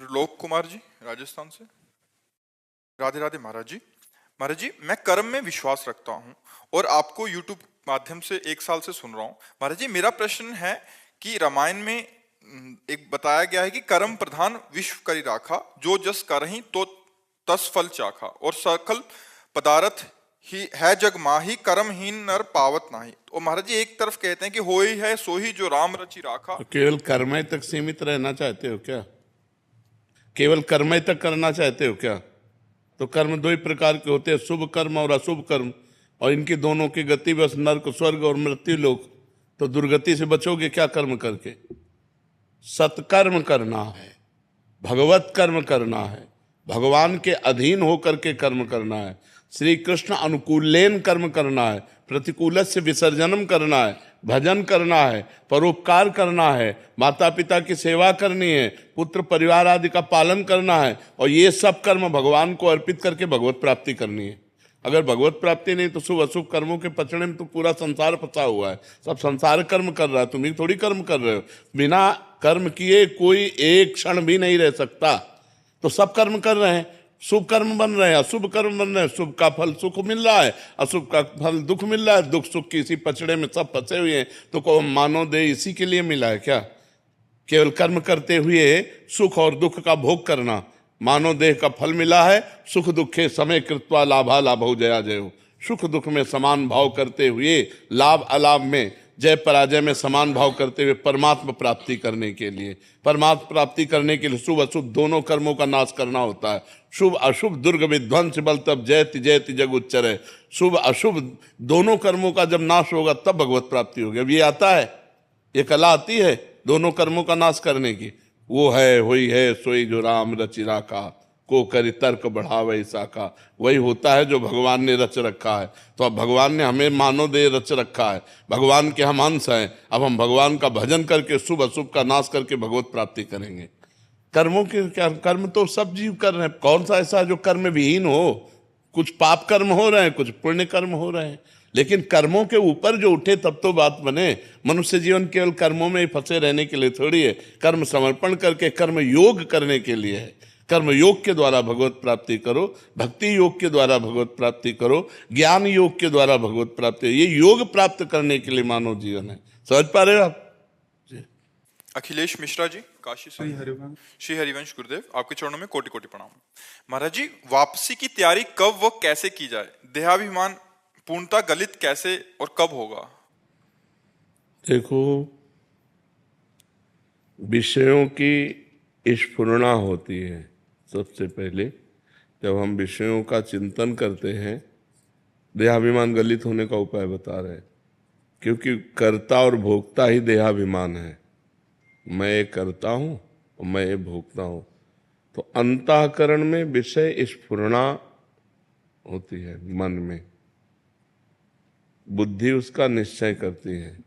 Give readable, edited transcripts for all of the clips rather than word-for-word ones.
त्रिलोक कुमार जी राजस्थान से। राधे राधे महाराज जी। महाराज जी, मैं कर्म में विश्वास रखता हूँ और आपको यूट्यूब माध्यम से 1 साल से सुन रहा हूँ। महाराज जी, मेरा प्रश्न है कि रामायण में एक बताया गया है कि कर्म प्रधान विश्व करी राखा, जो जस करहि तो तस फल चाखा, और सकल पदार्थ ही है जग माही, कर्महीन नर पावत नाही। तो महाराज जी, एक तरफ कहते हैं कि होई है सोही जो राम रचि राखा। तो केवल कर्मय तक सीमित रहना चाहते हो क्या? केवल कर्मय तक करना चाहते हो क्या? तो कर्म दो ही प्रकार के होते हैं, शुभ कर्म और अशुभ कर्म, और इनकी दोनों की गति बस नर्क, स्वर्ग और मृत्यु लोक। तो दुर्गति से बचोगे क्या कर्म करके? सत्कर्म करना है, भगवत कर्म करना है, भगवान के अधीन होकर के कर्म करना है, श्री कृष्ण अनुकूलेन कर्म करना है, प्रतिकूल से विसर्जनम करना है, भजन करना है, परोपकार करना है, माता पिता की सेवा करनी है, पुत्र परिवार आदि का पालन करना है, और ये सब कर्म भगवान को अर्पित करके भगवत प्राप्ति करनी है। अगर भगवत प्राप्ति नहीं तो शुभ अशुभ कर्मों के पचड़े में तो पूरा संसार फंसा हुआ है। सब संसार कर्म कर रहा है, तुम ही थोड़ी कर्म कर रहे हो। बिना कर्म किए कोई एक क्षण भी नहीं रह सकता। तो सब कर्म कर रहे हैं, शुभ कर्म बन रहे हैं, अशुभ कर्म बन रहे हैं। शुभ का फल सुख मिल रहा है, अशुभ का फल दुख मिल रहा है। दुख सुख की इसी पचड़े में सब फंसे हुए हैं। तो को मानो दे इसी के लिए मिला है क्या? केवल कर्म करते हुए सुख और दुख का भोग करना। मानो देह का फल मिला है, सुख दुखे समय कृत्वा लाभा लाभो जया जयो। सुख दुख में समान भाव करते हुए, लाभ अलाभ में, जय पराजय में समान भाव करते हुए परमात्मा प्राप्ति करने के लिए, परमात्मा प्राप्ति करने के लिए शुभ अशुभ दोनों कर्मों का नाश करना होता है। शुभ अशुभ दुर्ग विध्वंस बल तब जयति जयति जग उच्चरे। शुभ अशुभ दोनों कर्मों का जब नाश होगा तब भगवत प्राप्ति होगी। अब ये आता है, ये कला आती है दोनों कर्मों का नाश करने की। वो है हुई है सोई जो राम रचि राखा, को करी तर्क बढ़ावे साका। वही होता है जो भगवान ने रच रखा है। तो अब भगवान ने हमें मानव देह रच रखा है, भगवान के हम अंश हैं। अब हम भगवान का भजन करके शुभ अशुभ का नाश करके भगवत प्राप्ति करेंगे। कर्मों के क्या, कर्म तो सब जीव कर रहे हैं। कौन सा ऐसा जो कर्म विहीन हो? कुछ पाप कर्म हो रहे हैं, कुछ पुण्य कर्म हो रहे हैं, लेकिन कर्मों के ऊपर जो उठे तब तो बात बने। मनुष्य जीवन केवल कर्मों में ही फंसे रहने के लिए थोड़ी है। कर्म समर्पण करके कर्म योग करने के लिए है। कर्म योग के द्वारा भगवत प्राप्ति करो, भक्ति योग के द्वारा भगवत प्राप्ति करो, ज्ञान योग के द्वारा भगवत प्राप्ति। ये योग प्राप्त करने के लिए मानव जीवन है। समझ पा रहे हो आप? अखिलेश मिश्रा जी काशी से। श्री हरिवंश गुरुदेव, आपके चरणों में कोटि कोटि प्रणाम। महाराज जी, वापसी की तैयारी कब व कैसे की जाए? देहाभिमान पूर्णता गलित कैसे और कब होगा? देखो, विषयों की स्फुरना होती है सबसे पहले। जब हम विषयों का चिंतन करते हैं, देहाभिमान गलित होने का उपाय बता रहे हैं। क्योंकि कर्ता और भोक्ता ही देहाभिमान है। मैं करता हूं और मैं भोगता हूं। तो अंतःकरण में विषय स्फुरना होती है, मन में बुद्धि उसका निश्चय करती है,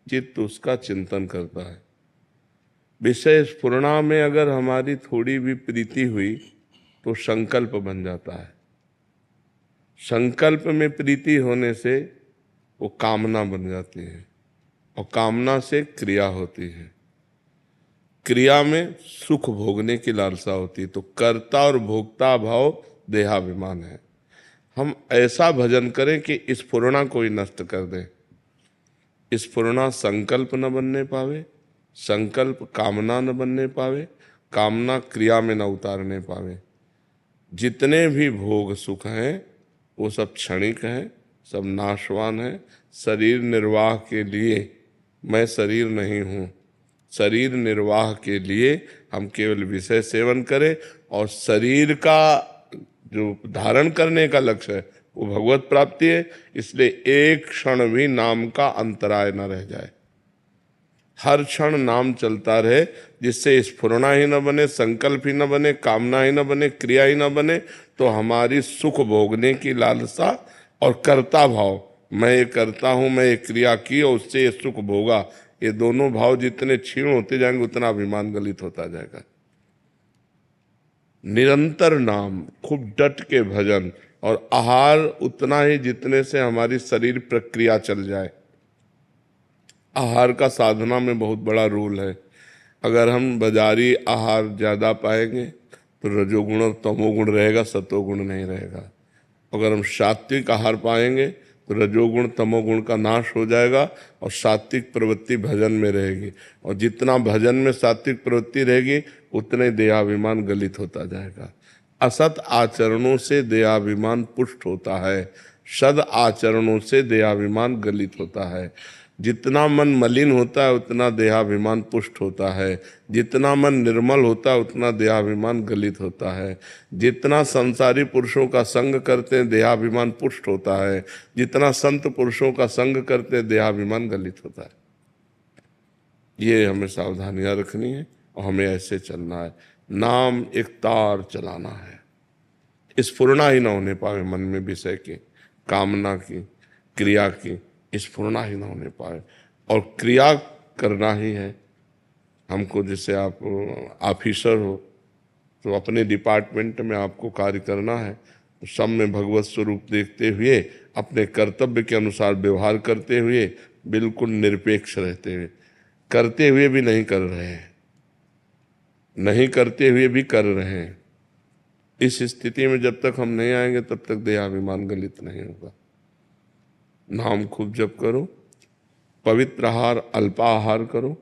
चित्त उसका चिंतन करता है। विषय स्फुरना में अगर हमारी थोड़ी भी प्रीति हुई तो संकल्प बन जाता है। संकल्प में प्रीति होने से वो कामना बन जाती है, और कामना से क्रिया होती है। क्रिया में सुख भोगने की लालसा होती है। तो कर्ता और भोक्ता भाव देहाभिमान है। हम ऐसा भजन करें कि स्फुरना कोई नष्ट कर दे। स्फुरना संकल्प न बनने पावे, संकल्प कामना न बनने पावे, कामना क्रिया में न उतारने पावे। जितने भी भोग सुख हैं वो सब क्षणिक हैं, सब नाशवान हैं। शरीर निर्वाह के लिए मैं शरीर नहीं हूँ। शरीर निर्वाह के लिए हम केवल विषय सेवन करें, और शरीर का जो धारण करने का लक्ष्य है वो भगवत प्राप्ति है। इसलिए एक क्षण भी नाम का अंतराय न रह जाए। हर क्षण नाम चलता रहे, जिससे स्फुरना ही न बने, संकल्प ही न बने, कामना ही न बने, क्रिया ही न बने। तो हमारी सुख भोगने की लालसा और कर्ता भाव, मैं ये करता हूं, मैं ये क्रिया की और उससे ये सुख भोगा, ये दोनों भाव जितने क्षीण होते जाएंगे उतना अभिमान गलित होता जाएगा। निरंतर नाम, खूब डट के भजन, और आहार उतना ही जितने से हमारी शरीर प्रक्रिया चल जाए। आहार का साधना में बहुत बड़ा रोल है। अगर हम बाजारी आहार ज़्यादा पाएंगे तो रजोगुण और तमोगुण रहेगा, सतोगुण नहीं रहेगा। अगर हम सात्विक आहार पाएंगे तो रजोगुण तमोगुण का नाश हो जाएगा और सात्विक प्रवृत्ति भजन में रहेगी। और जितना भजन में सात्विक प्रवृत्ति रहेगी उतने देहाभिमान गलित होता जाएगा। असत आचरणों से देहाभिमान पुष्ट होता है, सद आचरणों से देहाभिमान गलित होता है। जितना मन मलिन होता है उतना देहाभिमान पुष्ट होता है, जितना मन निर्मल होता है उतना देहाभिमान गलित होता है। जितना संसारी पुरुषों का संग करते हैं देहाभिमान पुष्ट होता है, जितना संत पुरुषों का संग करते हैं देहाभिमान गलित होता है। ये हमें सावधानियां रखनी है और हमें ऐसे चलना है। नाम एक तार चलाना है, स्फुरना ही ना होने पावे मन में विषय की, कामना की, क्रिया की स्फुरना ही ना होने पाए। और क्रिया करना ही है हमको। जैसे आप ऑफिसर हो तो अपने डिपार्टमेंट में आपको कार्य करना है, तो सब में भगवत स्वरूप देखते हुए अपने कर्तव्य के अनुसार व्यवहार करते हुए बिल्कुल निरपेक्ष रहते हुए, करते हुए भी नहीं कर रहे हैं, नहीं करते हुए भी कर रहे हैं। इस स्थिति में जब तक हम नहीं आएंगे तब तक देहाभिमान गलित नहीं होगा। नाम खूब जप करो, पवित्र आहार अल्पाहार करो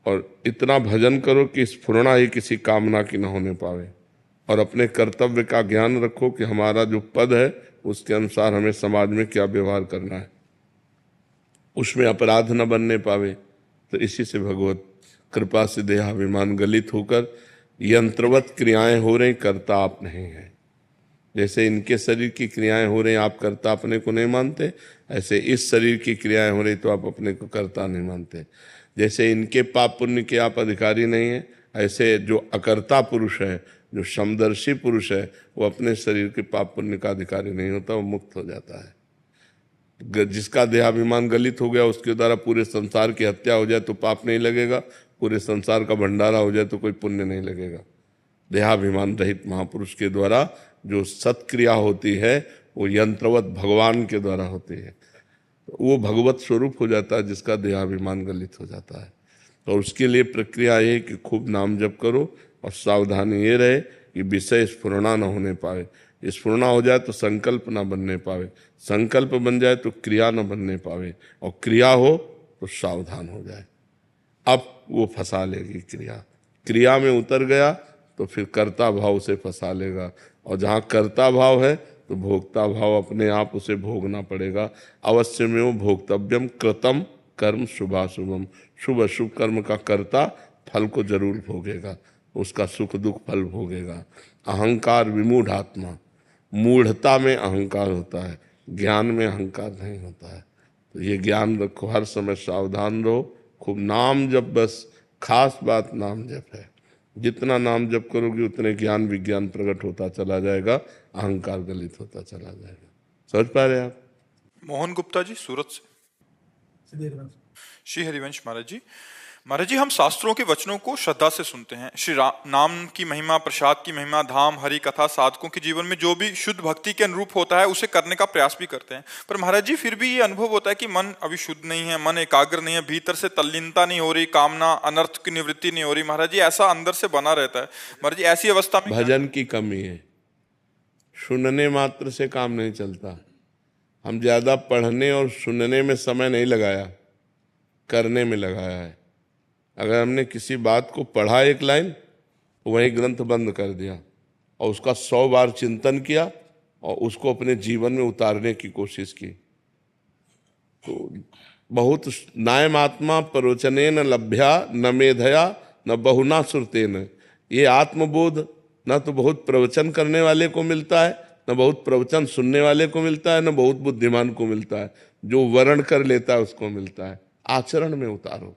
और इतना भजन करो कि स्फुरना ही किसी कामना की न होने पावे। और अपने कर्तव्य का ज्ञान रखो कि हमारा जो पद है उसके अनुसार हमें समाज में क्या व्यवहार करना है, उसमें अपराध न बनने पावे। तो इसी से भगवत कृपा से देहाभिमान गलित होकर यंत्रवत क्रियाएं हो रही, कर्ता आप नहीं है। जैसे इनके शरीर की क्रियाएं हो रही आप कर्ता अपने को नहीं मानते, ऐसे इस शरीर की क्रियाएं हो रही तो आप अपने को कर्ता नहीं मानते। जैसे इनके पाप पुण्य के आप अधिकारी नहीं हैं, ऐसे जो अकर्ता पुरुष है, जो समदर्शी पुरुष है, वो अपने शरीर के पाप पुण्य का अधिकारी नहीं होता, वो मुक्त हो जाता है। जिसका देहाभिमान गलित हो गया उसके द्वारा पूरे संसार की हत्या हो जाए तो पाप नहीं लगेगा, पूरे संसार का भंडारा हो जाए तो कोई पुण्य नहीं लगेगा। देहाभिमान रहित महापुरुष के द्वारा जो सत्क्रिया होती है वो यंत्रवत भगवान के द्वारा होती है, तो वो भगवत स्वरूप हो जाता है जिसका देहाभिमान गलित हो जाता है। तो उसके लिए प्रक्रिया ये कि खूब नाम जप करो और सावधानी ये रहे कि विषय स्फुरना न होने पाए। स्फुरना हो जाए तो संकल्प ना बनने पावे, संकल्प बन जाए तो क्रिया न बनने पावे, और क्रिया हो तो सावधान हो जाए। अब वो फंसा लेगी क्रिया, क्रिया में उतर गया तो फिर कर्ता भाव से फंसा लेगा, और जहाँ कर्ता भाव है तो भोक्ता भाव अपने आप उसे भोगना पड़ेगा। अवश्य में वो भोक्तव्यम कृतम कर्म शुभाशुभम, शुभ अशुभ कर्म का कर्ता फल को जरूर भोगेगा, उसका सुख दुख फल भोगेगा। अहंकार विमूढ़ आत्मा, मूढ़ता में अहंकार होता है, ज्ञान में अहंकार नहीं होता है। तो ये ज्ञान रखो, हर समय सावधान रहो, खूब नाम जप, बस खास बात नाम जप है। जितना नाम जप करोगे उतने ज्ञान विज्ञान प्रकट होता चला जाएगा, अहंकार गलित होता चला जाएगा। समझ पा रहे आप? मोहन गुप्ता जी सूरत से। श्री हरिवंश महाराज जी हम शास्त्रों के वचनों को श्रद्धा से सुनते हैं। श्री नाम की महिमा, प्रसाद की महिमा, धाम, हरि कथा, साधकों के जीवन में जो भी शुद्ध भक्ति के अनुरूप होता है उसे करने का प्रयास भी करते हैं। पर महाराज जी फिर भी ये अनुभव होता है कि मन अभी शुद्ध नहीं है, मन एकाग्र नहीं है, भीतर से तल्लीनता नहीं हो रही, कामना अनर्थ की निवृत्ति नहीं हो रही। महाराज जी ऐसा अंदर से बना रहता है। महाराज जी ऐसी अवस्था में भजन की कमी है, सुनने मात्र से काम नहीं चलता। हम ज्यादा पढ़ने और सुनने में समय नहीं लगाया, करने में लगाया है। अगर हमने किसी बात को पढ़ा एक लाइन तो वही ग्रंथ बंद कर दिया और उसका 100 बार चिंतन किया और उसको अपने जीवन में उतारने की कोशिश की। तो बहुत नायम आत्मा प्रवचने न लभ्या न मेधया न बहुना सुरतेन, ये आत्मबोध न तो बहुत प्रवचन करने वाले को मिलता है, न बहुत प्रवचन सुनने वाले को मिलता है, न बहुत बुद्धिमान को मिलता है। जो वर्ण कर लेता है उसको मिलता है। आचरण में उतारो,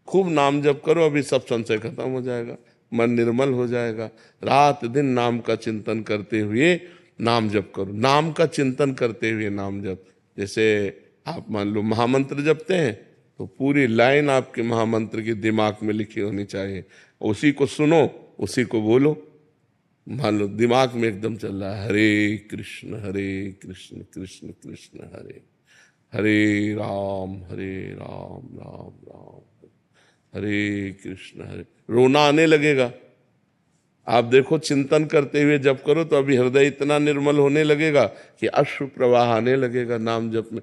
खूब नाम जप करो, अभी सब संशय खत्म हो जाएगा, मन निर्मल हो जाएगा। रात दिन नाम का चिंतन करते हुए नाम जप करो, नाम का चिंतन करते हुए नाम जप। जैसे आप मान लो महामंत्र जपते हैं तो पूरी लाइन आपके महामंत्र की दिमाग में लिखी होनी चाहिए, उसी को सुनो, उसी को बोलो। मान लो दिमाग में एकदम चल रहा है हरे कृष्ण कृष्ण कृष्ण हरे हरे राम राम राम। हरे कृष्ण हरे, रोना आने लगेगा। आप देखो चिंतन करते हुए जप करो तो अभी हृदय इतना निर्मल होने लगेगा कि अश्रु प्रवाह आने लगेगा नाम जप में।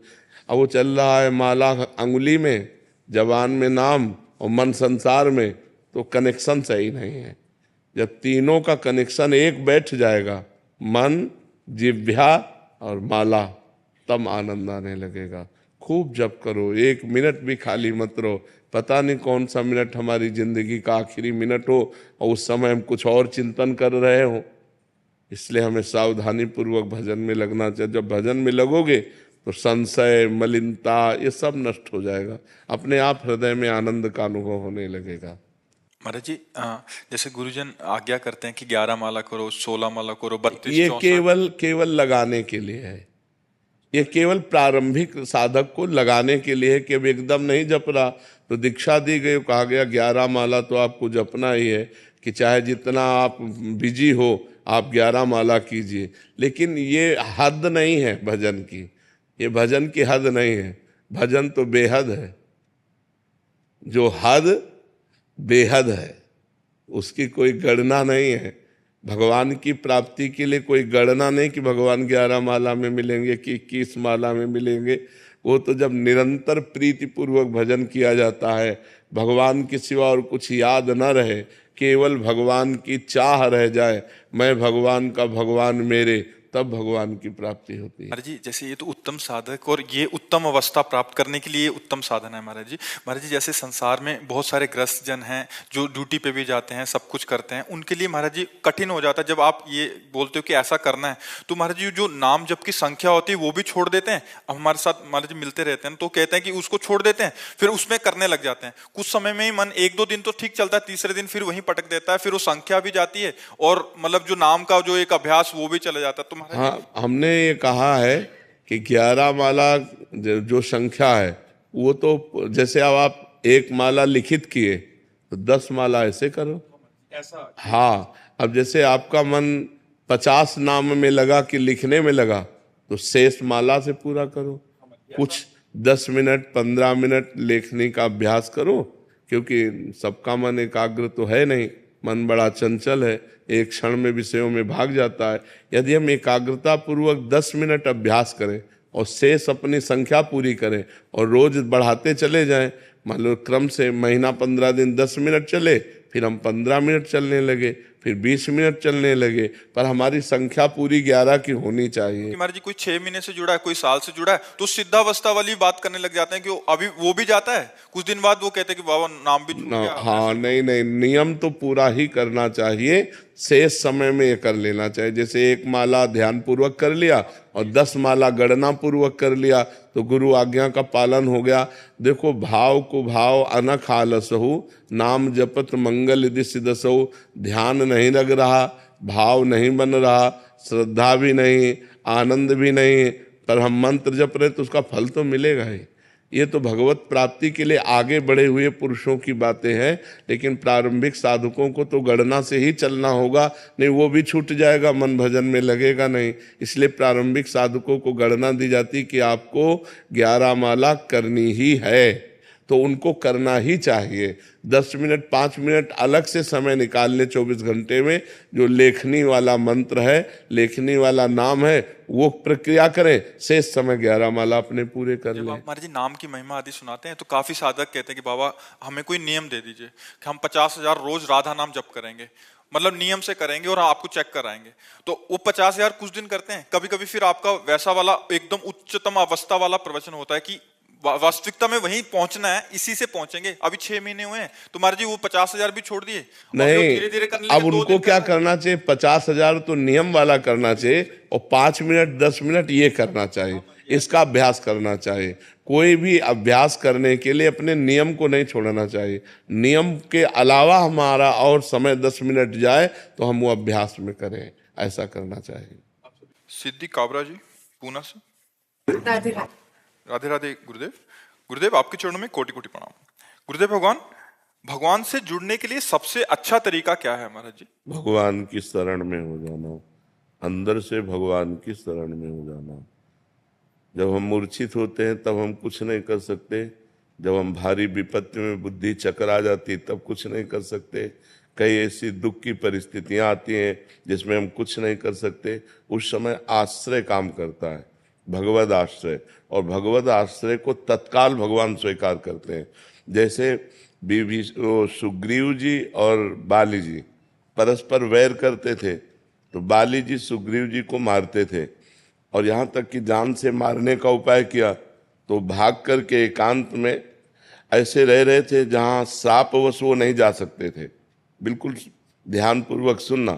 अब वो चल रहा है माला अंगुली में, जबान में नाम और मन संसार में, तो कनेक्शन सही नहीं है। जब तीनों का कनेक्शन एक बैठ जाएगा, मन, जिह्वा और माला, तब आनंद आने लगेगा। खूब जप करो, 1 मिनट भी खाली मत रहो। पता नहीं कौन सा मिनट हमारी जिंदगी का आखिरी मिनट हो और उस समय हम कुछ और चिंतन कर रहे हो। इसलिए हमें सावधानी पूर्वक भजन में लगना चाहिए। जब भजन में लगोगे तो संशय, मलिनता ये सब नष्ट हो जाएगा, अपने आप हृदय में आनंद का अनुभव होने लगेगा। महाराज जी जैसे गुरुजन आज्ञा करते हैं कि 11 माला करो, 16 माला करो, 32, ये 64। केवल लगाने के लिए है। ये केवल प्रारंभिक साधक को लगाने के लिए है कि अब एकदम नहीं जप रहा तो दीक्षा दी गई, कहा गया 11 माला तो आपको जपना ही है, कि चाहे जितना आप बिजी हो आप 11 माला कीजिए। लेकिन ये हद नहीं है भजन की, ये भजन की हद नहीं है। भजन तो बेहद है, जो हद बेहद है उसकी कोई गणना नहीं है। भगवान की प्राप्ति के लिए कोई गणना नहीं कि भगवान 11 माला में मिलेंगे कि 21 माला में मिलेंगे। वो तो जब निरंतर प्रीति पूर्वक भजन किया जाता है, भगवान के सिवा और कुछ याद न रहे, केवल भगवान की चाह रह जाए, मैं भगवान का भगवान मेरे, तब भगवान की प्राप्ति होती है। महाराज जी जैसे ये तो उत्तम साधक और ये उत्तम अवस्था प्राप्त करने के लिए उत्तम साधन है महाराज जी। महाराज जी जैसे संसार में बहुत सारे ग्रस्त जन हैं जो ड्यूटी पे भी जाते हैं, सब कुछ करते हैं, उनके लिए महाराज जी कठिन हो जाता है जब आप ये बोलते हो कि ऐसा करना है। तो महाराज जी जो नाम जप की संख्या होती है वो भी छोड़ देते हैं। अब हमारे साथ महाराज जी मिलते रहते हैं तो कहते हैं कि उसको छोड़ देते हैं, फिर उसमें करने लग जाते हैं। कुछ समय में ही मन 1-2 दिन तो ठीक चलता है, तीसरे दिन फिर वहीं पटक देता है, फिर वो संख्या भी जाती है और मतलब जो नाम का जो एक अभ्यास वो भी चला जाता है। तो महाराज हाँ, हमने ये कहा है कि 11 माला जो संख्या है वो तो जैसे अब आप 1 माला लिखित किए तो 10 माला ऐसे करो। ऐसा हाँ, अब जैसे आपका मन 50 नाम में लगा कि लिखने में लगा तो शेष माला से पूरा करो। कुछ 10 मिनट 15 मिनट लेखनी का अभ्यास करो, क्योंकि सबका मन एकाग्र तो है नहीं, मन बड़ा चंचल है, एक क्षण में विषयों में भाग जाता है। यदि हम एकाग्रता पूर्वक 10 मिनट अभ्यास करें और शेष अपनी संख्या पूरी करें और रोज बढ़ाते चले जाएं, मान लो क्रम से महीना 15 दिन 10 मिनट चले, फिर हम 15 मिनट चलने लगे, फिर 20 मिनट चलने लगे, पर हमारी संख्या पूरी 11 की होनी चाहिए। कि महाराज जी कोई 6 महीने से जुड़ा है, कोई साल से जुड़ा है, तो सिद्धावस्था वाली बात करने लग जाते हैं कि अभी वो भी जाता है, कुछ दिन बाद वो कहते हैं कि बाबा नाम भी छूट गया। हाँ, नहीं नहीं, नियम तो पूरा ही करना चाहिए, शेष समय में ये कर लेना चाहिए। जैसे 1 माला ध्यान पूर्वक कर लिया और 10 माला गणना पूर्वक कर लिया तो गुरु आज्ञा का पालन हो गया। देखो, भाव को भाव अनख आलसहु, नाम जपत मंगल दिस दसहु। ध्यान नहीं लग रहा, भाव नहीं बन रहा, श्रद्धा भी नहीं, आनंद भी नहीं, पर हम मंत्र जप रहे तो उसका फल तो मिलेगा ही। ये तो भगवत प्राप्ति के लिए आगे बढ़े हुए पुरुषों की बातें हैं, लेकिन प्रारंभिक साधकों को तो गणना से ही चलना होगा, नहीं वो भी छूट जाएगा, मन भजन में लगेगा नहीं। इसलिए प्रारंभिक साधकों को गणना दी जाती कि आपको 11 माला करनी ही है, तो उनको करना ही चाहिए। 10 मिनट 5 मिनट अलग से समय निकालने 24 घंटे में, जो लेखनी वाला मंत्र है, लेखनी वाला नाम है, वो प्रक्रिया करें, शेष समय 11 माला अपने पूरे कर जब लें। आप महाराज जी नाम की महिमा आदि सुनाते हैं तो काफी साधक कहते हैं कि बाबा हमें कोई नियम दे दीजिए कि हम 50,000 रोज राधा नाम जप करेंगे, मतलब नियम से करेंगे और आपको चेक कराएंगे। तो वो 50,000 कुछ दिन करते हैं, कभी कभी फिर आपका वैसा वाला एकदम उच्चतम अवस्था वाला प्रवचन होता है कि वास्तविकता में वहीं पहुंचना है, इसी से पहुंचेंगे। अभी 6 महीने हुए हैं तो महाराज जी वो 50,000 भी छोड़ दिए, नहीं, धीरे-धीरे करने अब लगे, 2 उनको दिन क्या करना। करना चाहिए, 50,000 तो नियम वाला करना चाहिए और 5 मिनट 10 मिनट ये करना चाहिए, इसका अभ्यास करना चाहिए। कोई भी अभ्यास करने के लिए अपने नियम को नहीं छोड़ना चाहिए। नियम के अलावा हमारा और समय 10 मिनट जाए तो हम वो अभ्यास में करें, ऐसा करना चाहिए। सिद्धि काबरा जी पूना से। राधे राधे। राधे राधे गुरुदेव। गुरुदेव आपके चरणों में कोटि कोटि प्रणाम। गुरुदेव भगवान से जुड़ने के लिए सबसे अच्छा तरीका क्या है महाराज जी? भगवान की शरण में हो जाना, अंदर से भगवान की शरण में हो जाना। जब हम मूर्छित होते हैं तब हम कुछ नहीं कर सकते, जब हम भारी विपत्ति में बुद्धि चकरा जाती तब कुछ नहीं कर सकते, कई ऐसी दुख की परिस्थितियां आती हैं जिसमें हम कुछ नहीं कर सकते, उस समय आश्रय काम करता है, भगवद आश्रय। और भगवद आश्रय को तत्काल भगवान स्वीकार करते हैं। जैसे सुग्रीव जी और बाली जी परस्पर वैर करते थे, तो बाली जी सुग्रीव जी को मारते थे और यहाँ तक कि जान से मारने का उपाय किया, तो भाग करके एकांत में ऐसे रह रहे थे जहाँ श्रापवश वो नहीं जा सकते थे। बिल्कुल ध्यानपूर्वक सुनना।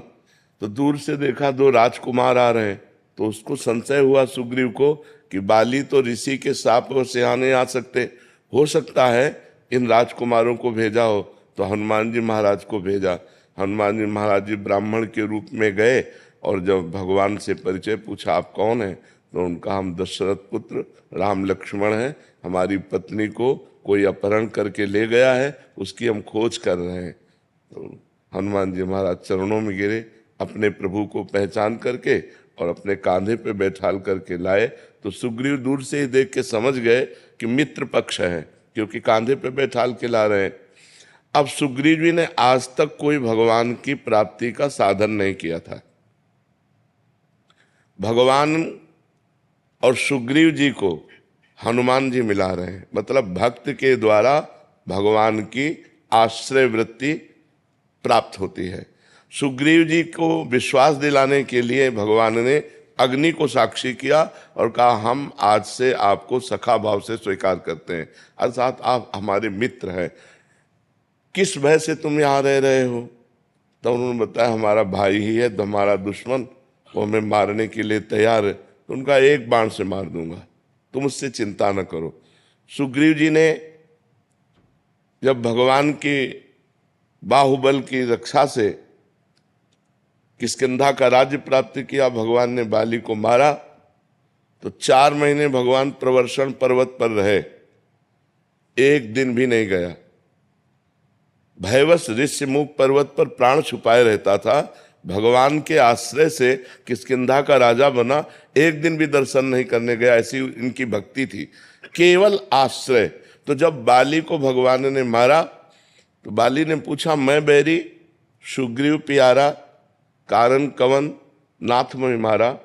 तो दूर से देखा दो राजकुमार आ रहे हैं, तो उसको संशय हुआ सुग्रीव को कि बाली तो ऋषि के श्रापवश यहाँ नहीं आ सकते, हो सकता है इन राजकुमारों को भेजा हो। तो हनुमान जी महाराज को भेजा। हनुमान जी महाराज जी ब्राह्मण के रूप में गए और जब भगवान से परिचय पूछा, आप कौन हैं? तो उनका, हम दशरथ पुत्र राम लक्ष्मण हैं, हमारी पत्नी को कोई अपहरण करके ले गया है, उसकी हम खोज कर रहे हैं। तो हनुमान जी महाराज चरणों में गिरे, अपने प्रभु को पहचान करके और अपने कांधे पे बैठाल करके लाए। तो सुग्रीव दूर से ही देख के समझ गए कि मित्र पक्ष है, क्योंकि कांधे पे बैठाल के ला रहे हैं। अब सुग्रीव जी ने आज तक कोई भगवान की प्राप्ति का साधन नहीं किया था। भगवान और सुग्रीव जी को हनुमान जी मिला रहे हैं, मतलब भक्त के द्वारा भगवान की आश्रय वृत्ति प्राप्त होती है। सुग्रीव जी को विश्वास दिलाने के लिए भगवान ने अग्नि को साक्षी किया और कहा, हम आज से आपको सखा भाव से स्वीकार करते हैं, अर्थात आप हमारे मित्र हैं। किस भय से तुम यहाँ रह रहे हो? तो उन्होंने बताया, हमारा भाई ही है, तो हमारा दुश्मन, वो हमें मारने के लिए तैयार है, तो उनका एक बाण से मार दूंगा, तुम उससे चिंता न करो। सुग्रीव जी ने जब भगवान की बाहुबल की रक्षा से किष्किंधा का राज्य प्राप्त किया, भगवान ने बाली को मारा, तो 4 महीने भगवान प्रवर्षण पर्वत पर रहे, एक दिन भी नहीं गया। भयवश ऋष्यमुख पर्वत पर प्राण छुपाए रहता था। भगवान के आश्रय से किष्किंधा का राजा बना, एक दिन भी दर्शन नहीं करने गया, ऐसी इनकी भक्ति थी, केवल आश्रय। तो जब बाली को भगवान ने मारा तो बाली ने पूछा, मैं बैरी सुग्रीव प्यारा, कारण कवन नाथ में मारा,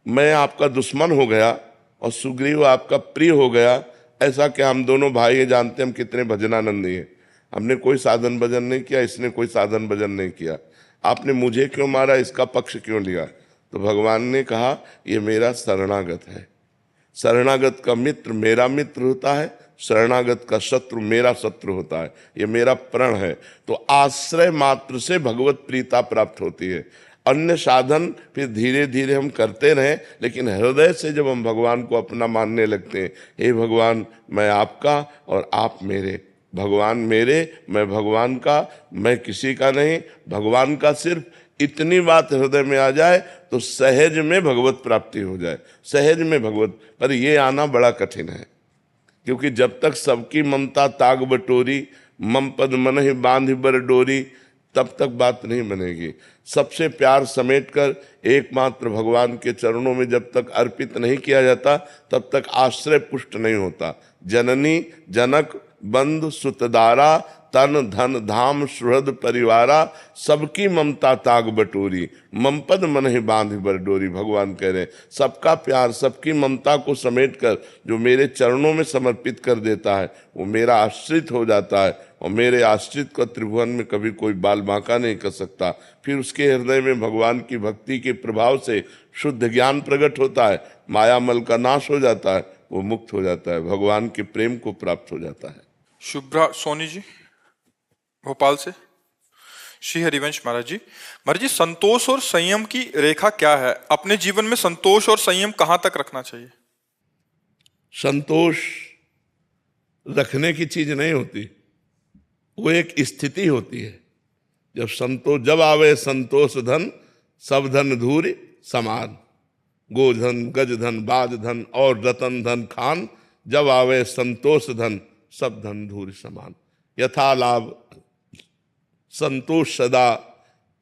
मैं आपका दुश्मन हो गया और सुग्रीव आपका प्रिय हो गया, ऐसा क्या? हम दोनों भाई हैं, जानते हम कितने भजनानंदी हैं, हमने कोई साधन भजन नहीं किया, इसने कोई साधन भजन नहीं किया, आपने मुझे क्यों मारा, इसका पक्ष क्यों लिया? तो भगवान ने कहा, ये मेरा शरणागत है, शरणागत का मित्र मेरा मित्र होता है, शरणागत का शत्रु मेरा शत्रु होता है, ये मेरा प्रण है। तो आश्रय मात्र से भगवत प्रीता प्राप्त होती है। अन्य साधन फिर धीरे धीरे हम करते रहें, लेकिन हृदय से जब हम भगवान को अपना मानने लगते हैं, हे भगवान मैं आपका और आप मेरे, भगवान मेरे मैं भगवान का, मैं किसी का नहीं, भगवान का, सिर्फ इतनी बात हृदय में आ जाए तो सहज में भगवत प्राप्ति हो जाए, सहज में भगवत। पर ये आना बड़ा कठिन है, क्योंकि जब तक सबकी ममता ताग बटोरी, मम पद मन ही बांध बर डोरी, तब तक बात नहीं बनेगी। सबसे प्यार समेटकर एकमात्र भगवान के चरणों में जब तक अर्पित नहीं किया जाता, तब तक आश्रय पुष्ट नहीं होता। जननी जनक बंधु सुतदारा, तन धन धाम सुहृद परिवारा, सबकी ममता ताग बटोरी, मम पद मन ही बांध बर डोरी। भगवान कह रहे हैं, सबका प्यार, सबकी ममता को समेटकर जो मेरे चरणों में समर्पित कर देता है, वो मेरा आश्रित हो जाता है, और मेरे आश्रित को त्रिभुवन में कभी कोई बाल बांका नहीं कर सकता। फिर उसके हृदय में भगवान की भक्ति के प्रभाव से शुद्ध ज्ञान प्रकट होता है, मायामल का नाश हो जाता है, वो मुक्त हो जाता है, भगवान के प्रेम को प्राप्त हो जाता है। शुभ्रा सोनी जी भोपाल से। श्री हरिवंश महाराज जी, संतोष और संयम की रेखा क्या है? अपने जीवन में संतोष और संयम कहां तक रखना चाहिए? संतोष रखने की चीज नहीं होती, वो एक स्थिति होती है। जब आवे संतोष धन, सब धन धूर समान, गोधन गजधन बाजधन और रतन धन खान, जब आवे संतोष धन, सब धन धूर समान। यथा लाभ संतोष सदा,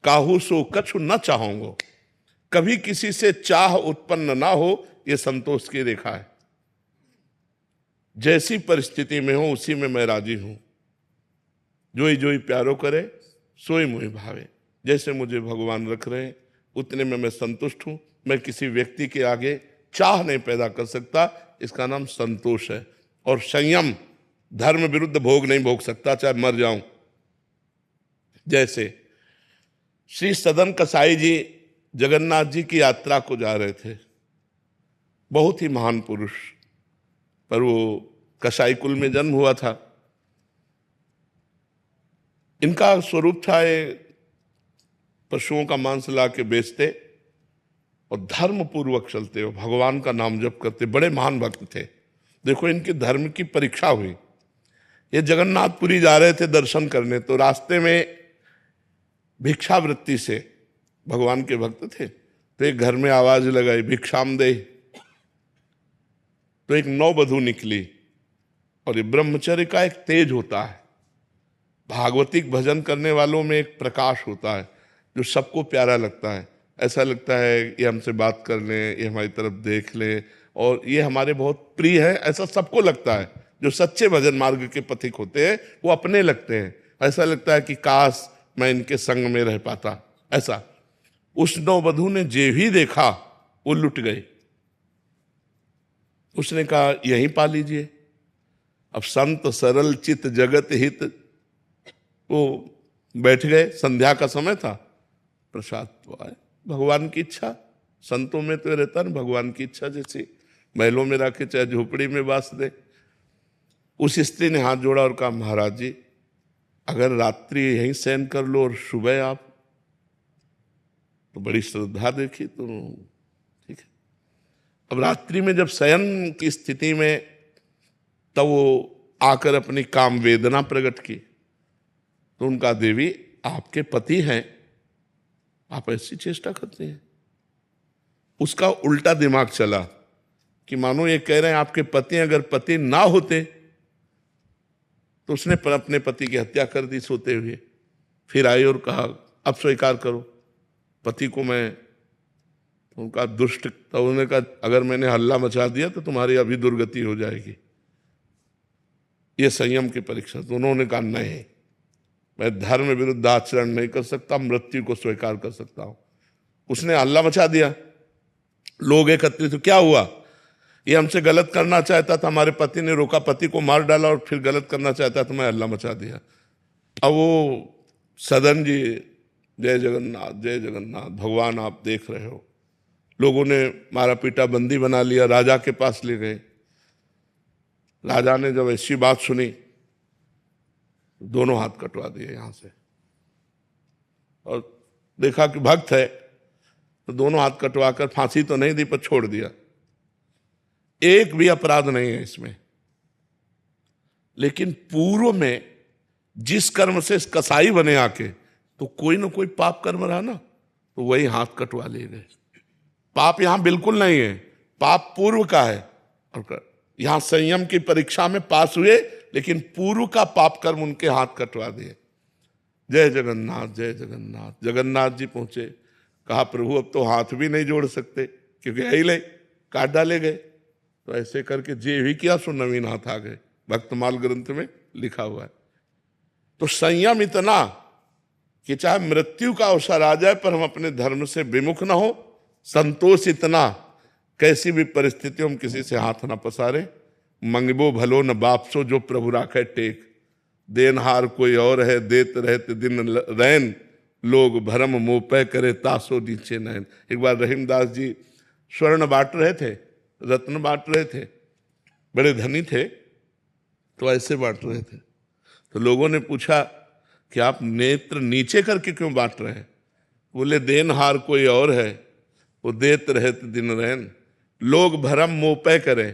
काहू सो कछु न चाहोगो, कभी किसी से चाह उत्पन्न ना हो, ये संतोष की रेखा है। जैसी परिस्थिति में हो उसी में मैं राजी हूं। जोई जोई प्यारो करे सोई मोहि भावे। जैसे मुझे भगवान रख रहे हैं उतने में मैं संतुष्ट हूं। मैं किसी व्यक्ति के आगे चाह नहीं पैदा कर सकता। इसका नाम संतोष है। और संयम, धर्म विरुद्ध भोग नहीं भोग सकता चाहे मर जाऊं। जैसे श्री सदन कसाई जी जगन्नाथ जी की यात्रा को जा रहे थे, बहुत ही महान पुरुष, पर वो कसाई कुल में जन्म हुआ था। इनका स्वरूप था ये पशुओं का मांस ला के बेचते और धर्म पूर्वक चलते हो, भगवान का नाम जप करते, बड़े महान भक्त थे। देखो इनके धर्म की परीक्षा हुई। ये जगन्नाथपुरी जा रहे थे दर्शन करने, तो रास्ते में भिक्षावृत्ति से, भगवान के भक्त थे, तो एक घर में आवाज लगाई भिक्षाम दे। तो एक नौवधू निकली। और ये ब्रह्मचर्य का एक तेज होता है, भागवतिक भजन करने वालों में एक प्रकाश होता है जो सबको प्यारा लगता है। ऐसा लगता है ये हमसे बात कर ले, ये हमारी तरफ देख ले और ये हमारे बहुत प्रिय है, ऐसा सबको लगता है। जो सच्चे भजन मार्ग के पथिक होते हैं वो अपने लगते हैं। ऐसा लगता है कि काश मैं इनके संग में रह पाता। ऐसा उस नौवधू ने जे भी देखा वो लुट गई। उसने कहा यहीं पा लीजिए। अब संत सरल चित जगत हित, वो बैठ गए। संध्या का समय था, प्रसाद तो आए, भगवान की इच्छा। संतों में तो रहता ना भगवान की इच्छा, जैसे महलों में रखे चाहे झोपड़ी में बास दे। उस स्त्री ने हाथ जोड़ा और कहा महाराज जी अगर रात्रि यहीं शयन कर लो और सुबह आप, तो बड़ी श्रद्धा देखी तो ठीक है। अब रात्रि में जब शयन की स्थिति में, तब वो आकर अपनी काम वेदना प्रकट की। तो उनका देवी आपके पति हैं, आप ऐसी चेष्टा करते हैं। उसका उल्टा दिमाग चला कि मानो ये कह रहे हैं आपके पति, अगर पति ना होते तो उसने अपने पति की हत्या कर दी सोते हुए। फिर आई और कहा अब स्वीकार करो पति को मैं, उनका दुष्ट, तो उन्होंने कहा अगर मैंने हल्ला मचा दिया तो तुम्हारी अभी दुर्गति हो जाएगी। ये संयम की परीक्षा। तो उन्होंने कहा नहीं, मैं धर्म विरुद्ध आचरण नहीं कर सकता, मृत्यु को स्वीकार कर सकता हूं। उसने हल्ला मचा दिया, लोग एकत्रित। तो क्या हुआ, ये हमसे गलत करना चाहता था, हमारे पति ने रोका, पति को मार डाला और फिर गलत करना चाहता तो मैं हल्ला मचा दिया। अब वो सदन जी जय जगन्नाथ जय जगन्नाथ, भगवान आप देख रहे हो। लोगों ने मारा पीटा, बंदी बना लिया, राजा के पास ले गए। राजा ने जब ऐसी बात सुनी दोनों हाथ कटवा दिए यहां से, और देखा कि भक्त है तो दोनों हाथ कटवाकर फांसी तो नहीं दी पर छोड़ दिया। एक भी अपराध नहीं है इसमें। लेकिन पूर्व में जिस कर्म से कसाई बने आके, तो कोई ना कोई पाप कर्म रहा ना, तो वही हाथ कटवा ले गए। पाप यहां बिल्कुल नहीं है, पाप पूर्व का है। और यहां संयम की परीक्षा में पास हुए, लेकिन पूर्व का पाप कर्म उनके हाथ कटवा दिए। जय जगन्नाथ जय जगन्नाथ। जगन्नाथ जी पहुंचे, कहा प्रभु अब तो हाथ भी नहीं जोड़ सकते क्योंकि यही ले काट डाले गए। तो ऐसे करके जे भी किया सो नवीन हाथ आ गए, भक्तमाल ग्रंथ में लिखा हुआ है। तो संयम इतना कि चाहे मृत्यु का अवसर आ जाए पर हम अपने धर्म से विमुख ना हो। संतोष इतना, कैसी भी परिस्थितियों में किसी से हाथ ना पसारे। मंगबो भलो न बापसो, जो प्रभु राखे टेक। देनहार कोई और है, देत रहते दिन रैन। लोग भरम मोपय करे, तासो नीचे नैन। एक बार रहीमदास जी स्वर्ण बांट रहे थे, रत्न बांट रहे थे, बड़े धनी थे, तो ऐसे बांट रहे थे। तो लोगों ने पूछा कि आप नेत्र नीचे करके क्यों बांट रहे हैं? बोले देनहार कोई और है, वो देत रहते दिन रहन। लोग भरम मोपय करे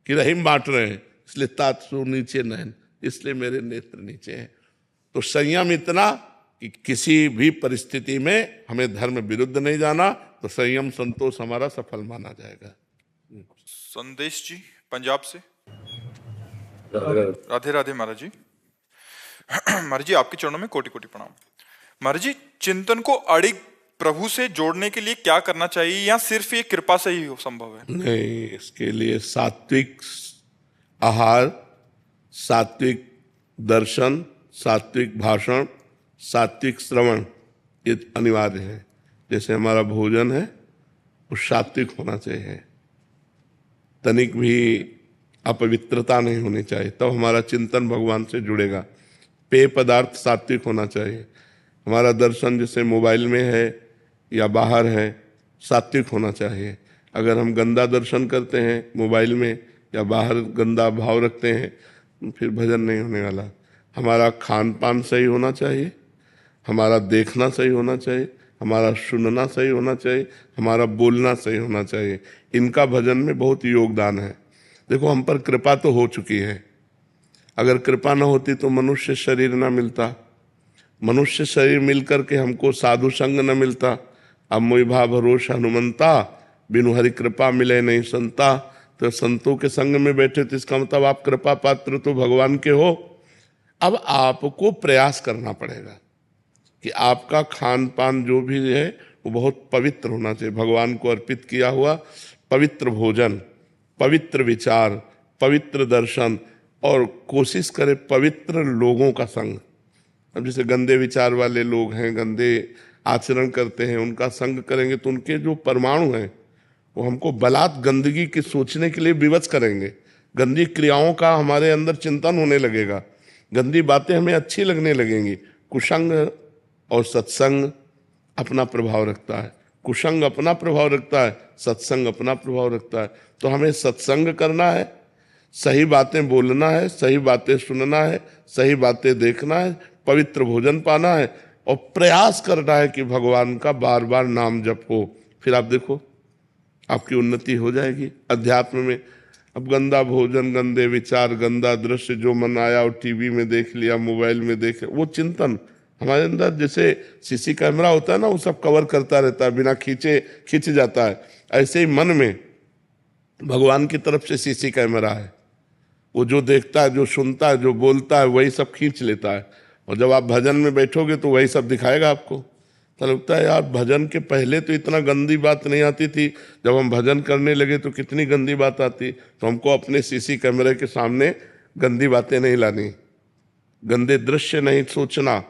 कि रहीम बांट रहे हैं, इसलिए तासो नीचे नैन, इसलिए मेरे नेत्र नीचे हैं। तो संयम इतना कि किसी भी परिस्थिति में हमें धर्म विरुद्ध नहीं जाना, तो संयम संतोष हमारा सफल माना जाएगा। संदेश जी पंजाब से। राधे राधे महाराज जी। महाराज जी आपके चरणों में कोटि कोटि प्रणाम। महाराज जी चिंतन को अड़िग प्रभु से जोड़ने के लिए क्या करना चाहिए, या सिर्फ ये कृपा से ही संभव है? नहीं, इसके लिए सात्विक आहार, सात्विक दर्शन, सात्विक भाषण, सात्विक श्रवण, ये अनिवार्य है। जैसे हमारा भोजन है वो सात्विक होना चाहिए, तनिक भी अपवित्रता नहीं होनी चाहिए, तब हमारा चिंतन भगवान से जुड़ेगा। पेय पदार्थ सात्विक होना चाहिए। हमारा दर्शन जैसे मोबाइल में है या बाहर है, सात्विक होना चाहिए। अगर हम गंदा दर्शन करते हैं मोबाइल में या बाहर गंदा भाव रखते हैं, फिर भजन नहीं होने वाला। हमारा खान पान सही होना चाहिए, हमारा देखना सही होना चाहिए, हमारा सुनना सही होना चाहिए, हमारा बोलना सही होना चाहिए। इनका भजन में बहुत योगदान है। देखो, हम पर कृपा तो हो चुकी है, अगर कृपा न होती तो मनुष्य शरीर न मिलता, मनुष्य शरीर मिलकर के हमको साधु संग न मिलता। अब मोहि भाव भरोस हनुमंता, बिनु हरि कृपा मिले नहीं संता। तो संतों के संग में बैठे तो इसका मतलब आप कृपा पात्र तो भगवान के हो। अब आपको प्रयास करना पड़ेगा कि आपका खान पान जो भी है वो बहुत पवित्र होना चाहिए, भगवान को अर्पित किया हुआ पवित्र भोजन, पवित्र विचार, पवित्र दर्शन, और कोशिश करें पवित्र लोगों का संग। अब जैसे गंदे विचार वाले लोग हैं, गंदे आचरण करते हैं, उनका संग करेंगे तो उनके जो परमाणु हैं वो हमको बलात् गंदगी की सोचने के लिए विवश करेंगे। गंदी क्रियाओं का हमारे अंदर चिंतन होने लगेगा, गंदी बातें हमें अच्छी लगने लगेंगी। कुसंग और सत्संग अपना प्रभाव रखता है, कुसंग अपना प्रभाव रखता है, सत्संग अपना प्रभाव रखता है। तो हमें सत्संग करना है, सही बातें बोलना है, सही बातें सुनना है, सही बातें देखना है, पवित्र भोजन पाना है और प्रयास करना है कि भगवान का बार बार नाम जप हो। फिर आप देखो आपकी उन्नति हो जाएगी अध्यात्म में। अब गंदा भोजन, गंदे विचार, गंदा दृश्य जो मन आया और टीवी में देख लिया, मोबाइल में देख, वो चिंतन हमारे अंदर जैसे सीसी कैमरा होता है ना, वो सब कवर करता रहता है, बिना खींचे खींच जाता है। ऐसे ही मन में भगवान की तरफ से सीसी कैमरा है, वो जो देखता है, जो सुनता है, जो बोलता है, वही सब खींच लेता है। और जब आप भजन में बैठोगे तो वही सब दिखाएगा आपको। तो लगता है यार, भजन के पहले तो इतना गंदी बात नहीं आती थी, जब हम भजन करने लगे तो कितनी गंदी बात आती। तो हमको अपने सीसी कैमरे के सामने गंदी बातें नहीं लानी, गंदे दृश्य नहीं सोचना,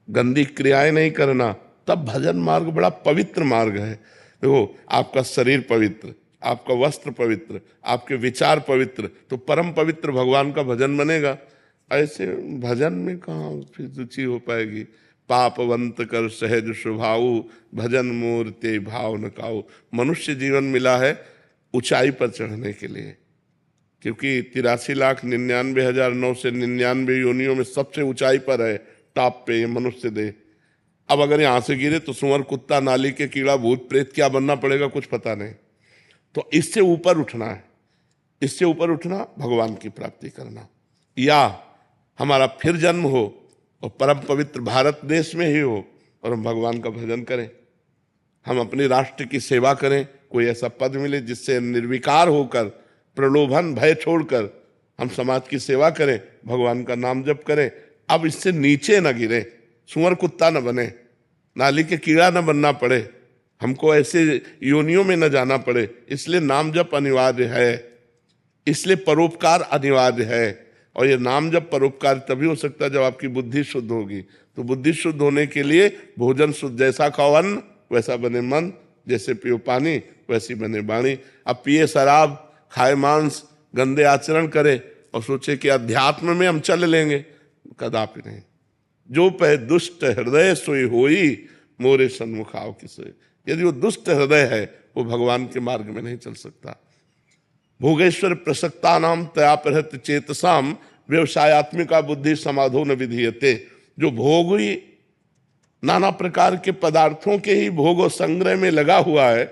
गंदी क्रियाएं नहीं करना, तब भजन मार्ग बड़ा पवित्र मार्ग है। देखो, आपका शरीर पवित्र, आपका वस्त्र पवित्र, आपके विचार पवित्र, तो परम पवित्र भगवान का भजन बनेगा। ऐसे भजन में कहाँ फिर रुचि हो पाएगी। पापवंत कर सहज स्वभाव, भजन मूर्ति भाव न काऊ। मनुष्य जीवन मिला है ऊंचाई पर चढ़ने के लिए, क्योंकि 83,99,999 योनियों में सबसे ऊंचाई पर है, टॉप पे ये मनुष्य देह। अब अगर यहाँ से गिरे तो सुअर, कुत्ता, नाली के कीड़ा, भूत प्रेत क्या बनना पड़ेगा कुछ पता नहीं। तो इससे ऊपर उठना है, इससे ऊपर उठना, भगवान की प्राप्ति करना, या हमारा फिर जन्म हो और परम पवित्र भारत देश में ही हो और हम भगवान का भजन करें, हम अपने राष्ट्र की सेवा करें, कोई ऐसा पद मिले जिससे निर्विकार होकर, प्रलोभन भय छोड़कर हम समाज की सेवा करें, भगवान का नाम जप करें। अब इससे नीचे न गिरे, सुअर कुत्ता न बने, नाली के कीड़ा न बनना पड़े, हमको ऐसे योनियों में न जाना पड़े। इसलिए नाम जप अनिवार्य है, इसलिए परोपकार अनिवार्य है। और ये नाम जप परोपकार तभी हो सकता है जब आपकी बुद्धि शुद्ध होगी। तो बुद्धि शुद्ध होने के लिए भोजन शुद्ध, जैसा खाओ अन्न वैसा बने मन, जैसे पियो पानी वैसी बने वाणी। अब पिए शराब, खाए मांस, गंदे आचरण करे और सोचे कि अध्यात्म में हम चल लेंगे, कदापि नहीं। जो पै दुष्ट हृदय सोई होई, मोरे सन्मुख आओ किसे। यदि वो दुष्ट हृदय है वो भगवान के मार्ग में नहीं चल सकता। भोगेश्वर प्रसक्ता नाम तया प्रहत चेतसाम, व्यवसायत्मिका बुद्धि समाधो न विधीयते। जो भोग ही नाना प्रकार के पदार्थों के ही भोग और संग्रह में लगा हुआ है,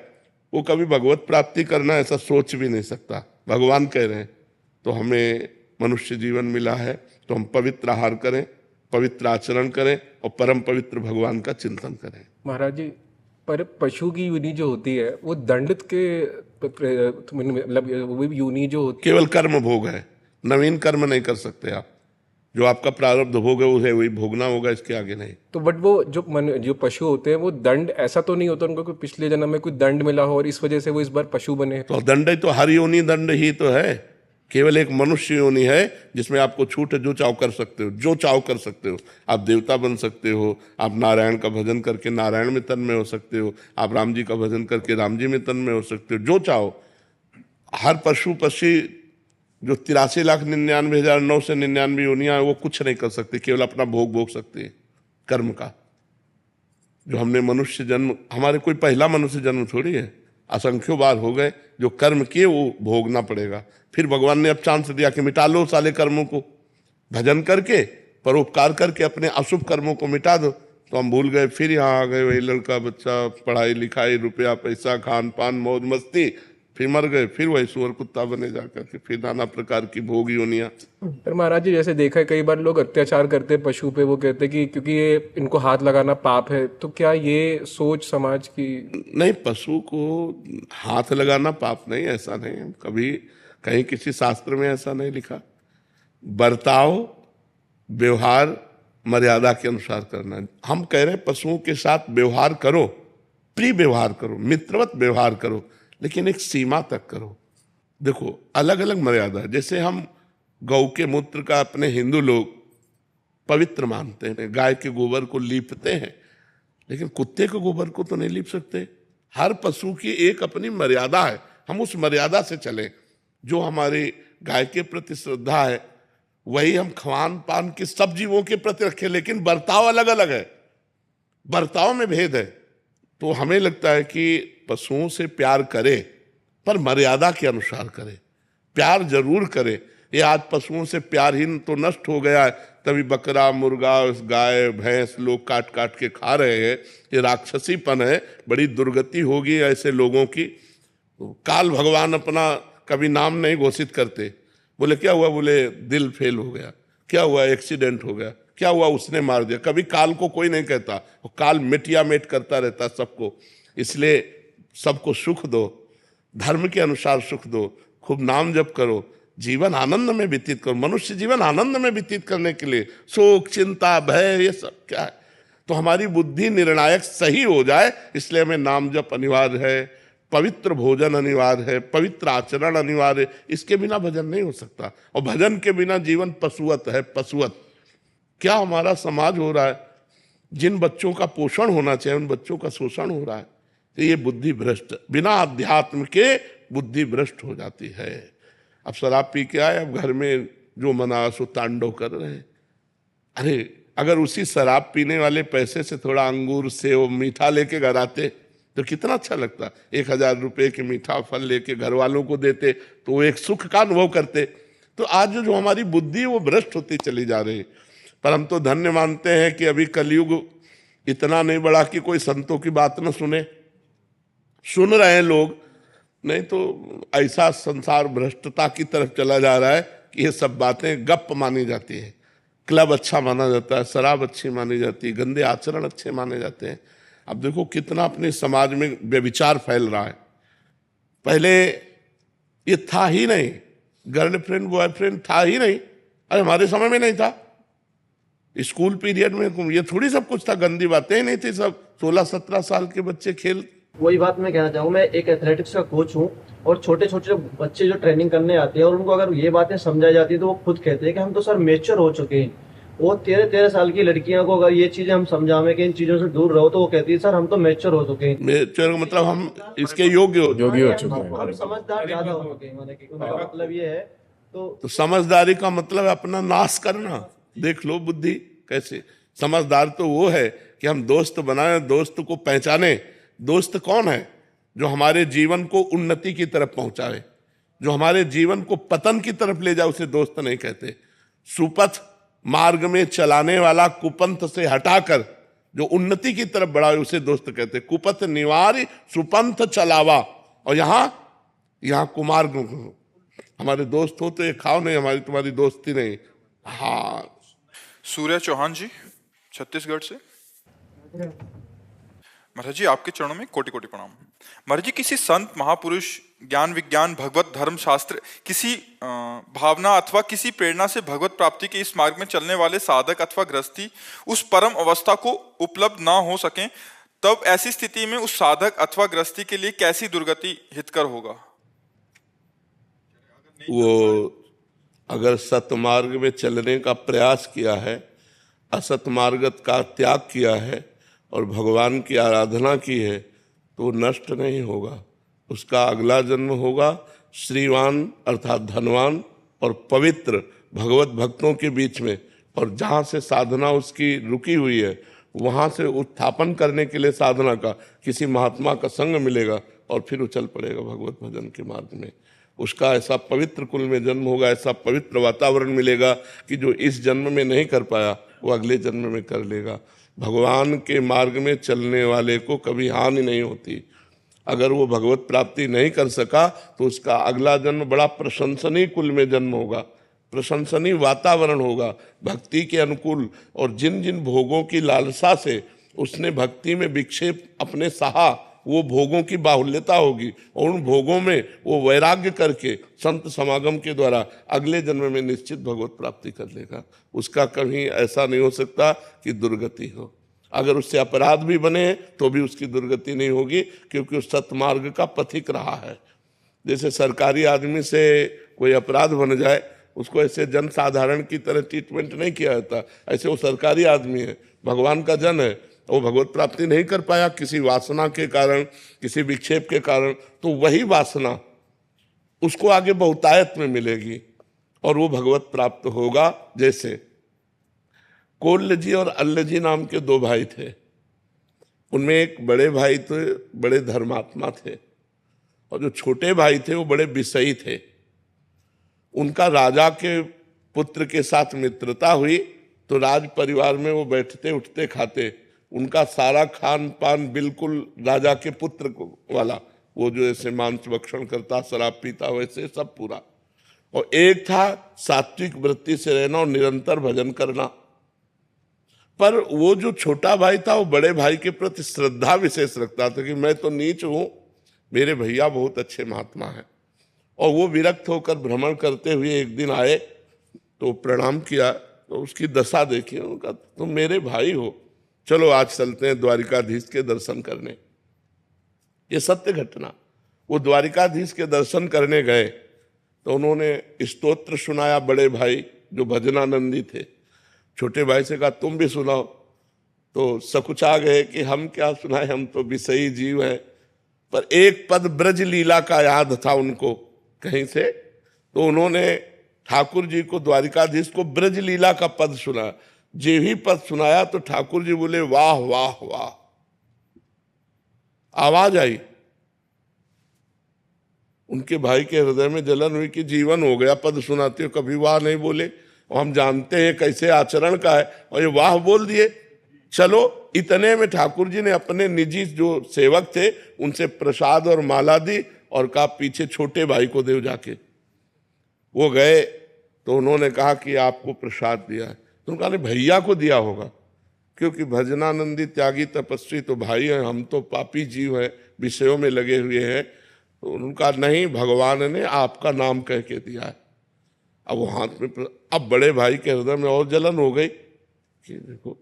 वो कभी भगवत प्राप्ति करना ऐसा सोच भी नहीं सकता। भगवान कह रहे हैं तो हमें मनुष्य जीवन मिला है तो हम पवित्र आहार करें, पवित्र आचरण करें और परम पवित्र भगवान का चिंतन करें। महाराज जी, पर पशु की योनि जो होती है वो दंडित के मतलब वो योनि जो होती केवल कर्म भोग है, नवीन कर्म नहीं कर सकते आप। जो आपका प्रारब्ध भोग है उसे वही भोगना होगा, इसके आगे नहीं। तो बट वो जो पशु होते हैं वो दंड, ऐसा तो नहीं होता उनको कोई पिछले जन्म में कोई दंड मिला हो और इस वजह से वो इस बार पशु बने? तो दंड ही तो हर योनि दंड ही तो है। केवल एक मनुष्य योनि है जिसमें आपको छूट है, जो चाहो कर सकते हो, जो चाहो कर सकते हो। आप देवता बन सकते हो, आप नारायण का भजन करके नारायण में तन्मय हो सकते हो, आप राम जी का भजन करके राम जी में तन्मय हो सकते हो, जो चाहो। हर पशु पक्षी जो 83,99,999 योनियां वो कुछ नहीं कर सकते, केवल अपना भोग भोग सकते हैं कर्म का। जो हमने मनुष्य जन्म, हमारे कोई पहला मनुष्य जन्म थोड़ी है, असंख्यों बार हो गए। जो कर्म किए वो भोगना पड़ेगा। फिर भगवान ने अब चांस दिया कि मिटा लो साले कर्मों को, भजन करके परोपकार करके अपने अशुभ कर्मों को मिटा दो। तो हम भूल गए, फिर यहाँ आ गए, वही लड़का बच्चा, पढ़ाई लिखाई, रुपया पैसा, खान पान, मौज मस्ती, फिर मर गए, फिर वही सुअर कुत्ता बने जाकर के, फिर नाना प्रकार की भोग योनियां। पर महाराज जी, जैसे देखा है कई बार लोग अत्याचार करते हैं पशु पे, वो कहते हैं कि क्योंकि ये इनको हाथ लगाना पाप है, तो क्या ये सोच समाज की? नहीं, पशु को हाथ लगाना पाप नहीं, ऐसा नहीं है, कभी कहीं किसी शास्त्र में ऐसा नहीं लिखा। बर्ताव व्यवहार मर्यादा के अनुसार करना है। हम कह रहे हैं पशुओं के साथ व्यवहार करो, प्रिय व्यवहार करो, मित्रवत व्यवहार करो, लेकिन एक सीमा तक करो। देखो अलग अलग मर्यादा है। जैसे हम गौ के मूत्र का अपने हिंदू लोग पवित्र मानते हैं, गाय के गोबर को लीपते हैं, लेकिन कुत्ते के गोबर को तो नहीं लीप सकते। हर पशु की एक अपनी मर्यादा है, हम उस मर्यादा से चलें। जो हमारी गाय के प्रति श्रद्धा है वही हम खान पान के सब जीवों के प्रति रखें, लेकिन बर्ताव अलग अलग है, बर्ताव में भेद है। तो हमें लगता है कि पशुओं से प्यार करे, पर मर्यादा के अनुसार करे। प्यार जरूर करे। ये आज पशुओं से प्यारहीन तो नष्ट हो गया है, तभी बकरा मुर्गा गाय भैंस लोग काट काट के खा रहे हैं। ये राक्षसीपन है, बड़ी दुर्गति होगी ऐसे लोगों की। काल भगवान अपना कभी नाम नहीं घोषित करते। बोले क्या हुआ, बोले दिल फेल हो गया, क्या हुआ एक्सीडेंट हो गया, क्या हुआ उसने मार दिया। कभी काल को कोई नहीं कहता, वो काल मिटिया मेट करता रहता सबको। इसलिए सबको सुख दो, धर्म के अनुसार सुख दो, खूब नाम जप करो, जीवन आनंद में व्यतीत करो। मनुष्य जीवन आनंद में व्यतीत करने के लिए शोक चिंता भय ये सब क्या है। तो हमारी बुद्धि निर्णायक सही हो जाए, इसलिए हमें नाम जप अनिवार्य है, पवित्र भोजन अनिवार्य है, पवित्र आचरण अनिवार्य है। इसके बिना भजन नहीं हो सकता, और भजन के बिना जीवन पशुवत है, पशुवत। क्या हमारा समाज हो रहा है, जिन बच्चों का पोषण होना चाहिए उन बच्चों का शोषण हो रहा है। तो ये बुद्धि भ्रष्ट, बिना अध्यात्म के बुद्धि भ्रष्ट हो जाती है। अब शराब पी के आए, अब घर में जो मना सो तांडव कर रहे हैं। अरे अगर उसी शराब पीने वाले पैसे से थोड़ा अंगूर सेव मीठा लेके घर आते तो कितना अच्छा लगता। 1,000 रुपए के मीठा फल लेके घर वालों को देते तो वो एक सुख का अनुभव करते। तो आज जो हमारी बुद्धि वो भ्रष्ट होती चली जा रही। पर हम तो धन्य मानते हैं कि अभी कलयुग इतना नहीं बढ़ा कि कोई संतों की बात न सुने। सुन रहे हैं लोग, नहीं तो ऐसा संसार भ्रष्टता की तरफ चला जा रहा है कि ये सब बातें गप मानी जाती है। क्लब अच्छा माना जाता है, शराब अच्छी मानी जाती है, गंदे आचरण अच्छे माने जाते हैं। अब देखो कितना अपने समाज में व्यभिचार फैल रहा है। पहले ये था ही नहीं, गर्लफ्रेंड बॉयफ्रेंड था ही नहीं। अरे हमारे समय में नहीं था। स्कूल पीरियड में ये थोड़ी सब कुछ था, गंदी बातें ही नहीं थी। सब 16-17 साल के बच्चे खेल। वही बात मैं कहना चाहूँ, मैं एक एथलेटिक्स का कोच हूँ, और छोटे छोटे जो बच्चे जो ट्रेनिंग करने आते हैं और उनको अगर ये बातें समझाई जाती है तो वो खुद कहते हैं कि हम तो सर मेच्योर हो चुके हैं। वो 13-13 साल की लड़कियों को अगर ये चीजें हम समझावें कि इन चीजों से दूर रहो, तो वो कहती है सर हम तो मेच्योर हो चुके हैं। मेच्योर का मतलब हम इसके योग्य हो चुके हैं। हम समझदार ज्यादा हो चुके हैं, माने कि उनका मतलब ये है। तो समझदारी का मतलब अपना नाश करना। देख लो बुद्धि कैसे। समझदार तो वो है कि हम दोस्त बनाए, दोस्त को पहचाने। दोस्त कौन है? जो हमारे जीवन को उन्नति की तरफ पहुंचाए, जो हमारे जीवन को पतन की तरफ ले जाए, उसे दोस्त नहीं कहते। सुपथ मार्ग में चलाने वाला, कुपंथ से हटाकर जो उन्नति की तरफ बढ़ाए, उसे दोस्त कहते। कुपथ निवारी सुपंथ चलावा। और यहाँ कुमार्ग हमारे दोस्त हो तो ये खाओ नहीं, हमारी तुम्हारी दोस्ती नहीं। हाँ, सूर्य चौहान जी छत्तीसगढ़ से। महाराज जी आपके चरणों में कोटि कोटि प्रणाम। महाराज जी किसी संत महापुरुष, ज्ञान विज्ञान भगवत धर्म शास्त्र, किसी भावना अथवा किसी प्रेरणा से भगवत प्राप्ति के इस मार्ग में चलने वाले साधक अथवा गृहस्थी उस परम अवस्था को उपलब्ध ना हो सके, तब ऐसी स्थिति में उस साधक अथवा गृहस्थी के लिए कैसी दुर्गति हितकर होगा? वो अगर सतमार्ग में चलने का प्रयास किया है, असत मार्ग का त्याग किया है और भगवान की आराधना की है तो वो नष्ट नहीं होगा। उसका अगला जन्म होगा श्रीवान अर्थात धनवान और पवित्र भगवत भक्तों के बीच में, और जहाँ से साधना उसकी रुकी हुई है वहाँ से उत्थापन करने के लिए साधना का किसी महात्मा का संग मिलेगा और फिर वो चल पड़ेगा भगवत भजन के मार्ग में। उसका ऐसा पवित्र कुल में जन्म होगा, ऐसा पवित्र वातावरण मिलेगा कि जो इस जन्म में नहीं कर पाया वो अगले जन्म में कर लेगा। भगवान के मार्ग में चलने वाले को कभी हानि नहीं होती। अगर वो भगवत प्राप्ति नहीं कर सका तो उसका अगला जन्म बड़ा प्रशंसनीय कुल में जन्म होगा, प्रशंसनीय वातावरण होगा भक्ति के अनुकूल। और जिन जिन भोगों की लालसा से उसने भक्ति में विक्षेप अपने सहा, वो भोगों की बाहुल्यता होगी और उन भोगों में वो वैराग्य करके संत समागम के द्वारा अगले जन्म में निश्चित भगवत प्राप्ति कर लेगा। उसका कभी ऐसा नहीं हो सकता कि दुर्गति हो। अगर उससे अपराध भी बने तो भी उसकी दुर्गति नहीं होगी, क्योंकि उस सतमार्ग का पथिक रहा है। जैसे सरकारी आदमी से कोई अपराध बन जाए, उसको ऐसे जन साधारण की तरह ट्रीटमेंट नहीं किया जाता। ऐसे वो सरकारी आदमी है, भगवान का जन है, वो भगवत प्राप्ति नहीं कर पाया किसी वासना के कारण, किसी विक्षेप के कारण, तो वही वासना उसको आगे बहुतायत में मिलेगी और वो भगवत प्राप्त होगा। जैसे कोल्य जी और अल्ल जी नाम के दो भाई थे। उनमें एक बड़े भाई तो बड़े धर्मात्मा थे और जो छोटे भाई थे वो बड़े विषयी थे। उनका राजा के पुत्र के साथ मित्रता हुई तो राज परिवार में वो बैठते उठते खाते, उनका सारा खान पान बिल्कुल राजा के पुत्र वाला, वो जो ऐसे मांस भक्षण करता, शराब पीता, वैसे सब पूरा। और एक था सात्विक वृत्ति से रहना और निरंतर भजन करना। पर वो जो छोटा भाई था वो बड़े भाई के प्रति श्रद्धा विशेष रखता था कि मैं तो नीच हूं, मेरे भैया बहुत अच्छे महात्मा हैं। और वो विरक्त होकर भ्रमण करते हुए एक दिन आए तो प्रणाम किया तो उसकी दशा देखी। उनका तुम मेरे भाई हो, चलो आज चलते हैं द्वारिकाधीश के दर्शन करने। ये सत्य घटना। वो द्वारिकाधीश के दर्शन करने गए तो उन्होंने स्तोत्र सुनाया। बड़े भाई जो भजनानंदी थे, छोटे भाई से कहा तुम भी सुनाओ। तो सकुचा गए कि हम क्या सुनाए, हम तो विषयी जीव हैं। पर एक पद ब्रज लीला का याद था उनको कहीं से, तो उन्होंने ठाकुर जी को, द्वारिकाधीश को ब्रज लीला का पद सुना। जे ही पद सुनाया तो ठाकुर जी बोले वाह वाह वाह, आवाज आई। उनके भाई के हृदय में जलन हुई कि जीवन हो गया, पद सुनाते हो कभी वाह नहीं बोले, और हम जानते हैं कैसे आचरण का है और ये वाह बोल दिए। चलो, इतने में ठाकुर जी ने अपने निजी जो सेवक थे उनसे प्रसाद और माला दी और कहा पीछे छोटे भाई को दे जाके। वो गए तो उन्होंने कहा कि आपको प्रसाद दिया है। तो उन्होंने कहा भैया को दिया होगा, क्योंकि भजनानंदी त्यागी तपस्वी तो भाई हैं, हम तो पापी जीव हैं, विषयों में लगे हुए हैं। तो उनका नहीं, भगवान ने आपका नाम कह के दिया है। अब वो हाथ में, अब बड़े भाई के हृदय में और जलन हो गई कि देखो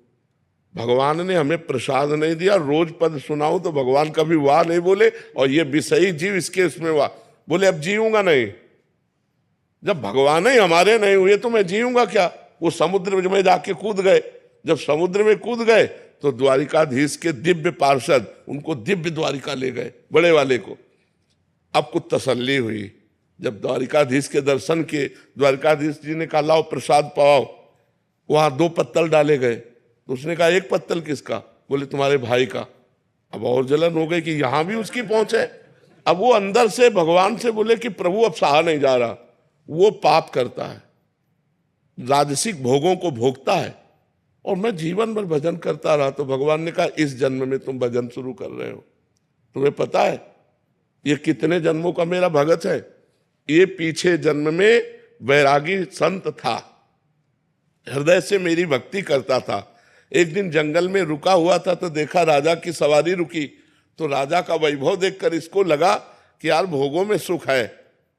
भगवान ने हमें प्रसाद नहीं दिया, रोज पद सुनाऊं तो भगवान कभी वाह नहीं बोले, और ये विषयी जीव इसके इसमें वाह बोले। अब जीऊंगा नहीं, जब भगवान ही हमारे नहीं हुए तो मैं जीऊंगा क्या। वो समुद्र में जाके कूद गए। जब समुद्र में कूद गए तो द्वारिकाधीश के दिव्य पार्षद उनको दिव्य द्वारिका ले गए, बड़े वाले को। अब कुछ तसल्ली हुई। जब द्वारिकाधीश के दर्शन किए, द्वारिकाधीश जी ने कहा लाओ प्रसाद पाओ। वहां 2 पत्तल डाले गए तो उसने कहा 1 पत्तल किसका? बोले तुम्हारे भाई का। अब और जलन हो गई कि यहां भी उसकी पहुंच है। अब वो अंदर से भगवान से बोले कि प्रभु अब सहा नहीं जा रहा। वो पाप करता है, राजसिक भोगों को भोगता है, और मैं जीवन भर भजन करता रहा। तो भगवान ने कहा इस जन्म में तुम भजन शुरू कर रहे हो, तुम्हें पता है ये कितने जन्मों का मेरा भगत है? ये पीछे जन्म में वैरागी संत था, हृदय से मेरी भक्ति करता था। एक दिन जंगल में रुका हुआ था तो देखा राजा की सवारी रुकी, तो राजा का वैभव देखकर इसको लगा कि यार भोगों में सुख है।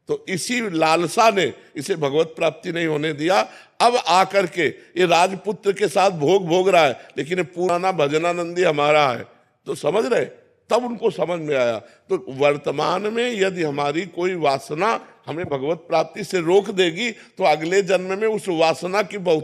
तो इसी लालसा ने इसे भगवत प्राप्ति नहीं होने दिया। अब आकर के ये राजपुत्र के साथ भोग भोग रहा है, लेकिन ये पुराना भजनानंदी हमारा है। तो समझ रहे, तब उनको समझ में आया। तो वर्तमान में यदि हमारी कोई वासना हमें भगवत प्राप्ति से रोक देगी तो अगले जन्म में उस वासना की बहुत